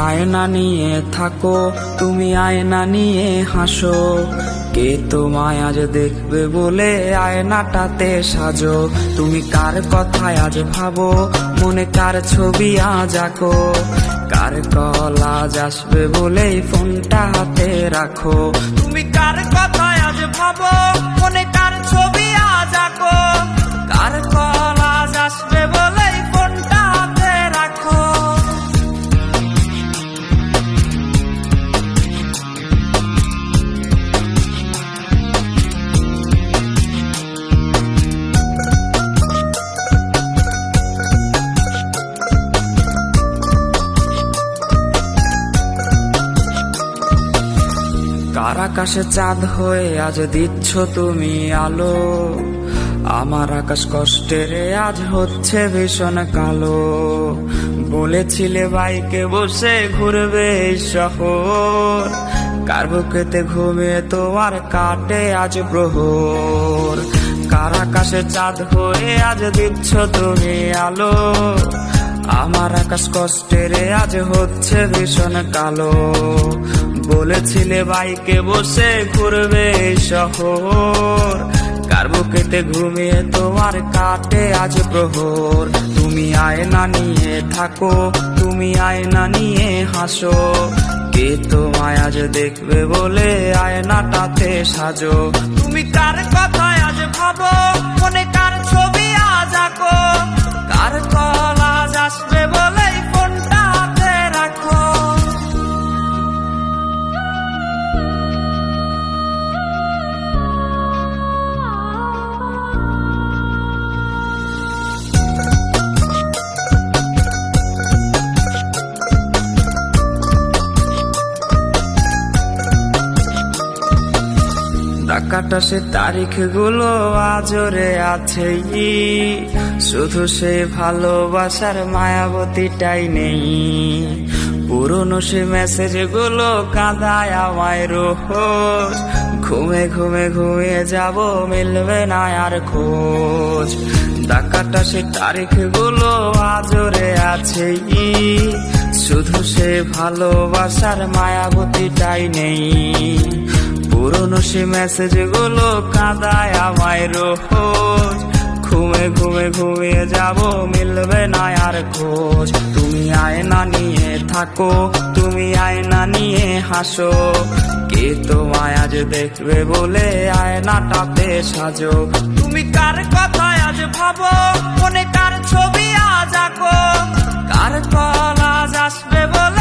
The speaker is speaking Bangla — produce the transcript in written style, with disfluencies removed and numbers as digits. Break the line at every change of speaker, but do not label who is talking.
আয়না নিয়ে থাকো, তুমি আয়না নিয়ে হাসো। কে তোমায় আজ দেখবে বলে আয়নাটাতে সাজো। তুমি কার কথায় আজ ভাবো, মনে কার ছবি আজ আঁকো। কার কল আজ আসবে বলেই ফোনটা হাতে রাখো। তুমি কার কথায় আজ ভাবো, মনে কার ছবি আজ আঁকো। কার কল আজ আসবে বলেই ফোনটা হাতে রাখো। কার আকাশে চাঁদ হয়ে আজ দিচ্ছ তুমি আলো। আমার আকাশ কষ্টের আজ হচ্ছে ভীষণ কালো। বলেছিলে বাইকে বসে ঘুরবে এই শহর, কার বুকেতে ঘুমিয়ে তোমার কাটে আজ প্রহর। কার আকাশে চাঁদ হয়ে আজ দিচ্ছ তুমি আলো। আমার আকাশ কষ্টের আজ হচ্ছে ভীষণ কালো। বলেছিলে বাইকে বসে ঘুরবে এই শহর, কার বুকেতে ঘুমিয়ে তোমার কাটে আজ প্রহর। তুমি আয়না নিয়ে থাকো, তুমি আয়না নিয়ে হাসো। কে তোমায় আজ দেখবে বলে আয়নাটাতে সাজো। তুমি কার কথায় আজ ভাবো, মনে কার ছবি আজ আঁকো। কার কল আজ আসবে বলেই ফোনটা হাতে রাখো। ডাকাটা সে তারিখ গুলো আজরে আছে, শুধু সে ভালোবাসার মায়াবতীটাই নেই। পুরনো সে মেসেজ গুলো কাঁদায় আমায় রোজ। ঘুমে ঘুমে ঘুমিয়ে যাব, মিলবে না আর খোঁজ। ডাকাটা সে তারিখ গুলো আজরে আছে, শুধু সে ভালোবাসার মায়াবতীটাই নেই। পুরনো সে মেসেজ গুলো কাঁদায় আমায় রোজ। ঘুমে ঘুমে ঘুমিয়ে যাব, মিলবে না আর খোঁজ। তুমি আয়না নিয়ে থাকো, তুমি আয়না নিয়ে হাসো। কে তোমায় আজ দেখবে বলে আয়নাটাতে সাজো। তুমি কার কথায় আজ ভাবো, মনে কার ছবি আজ আঁকো। কার কল আজ আসবে বলে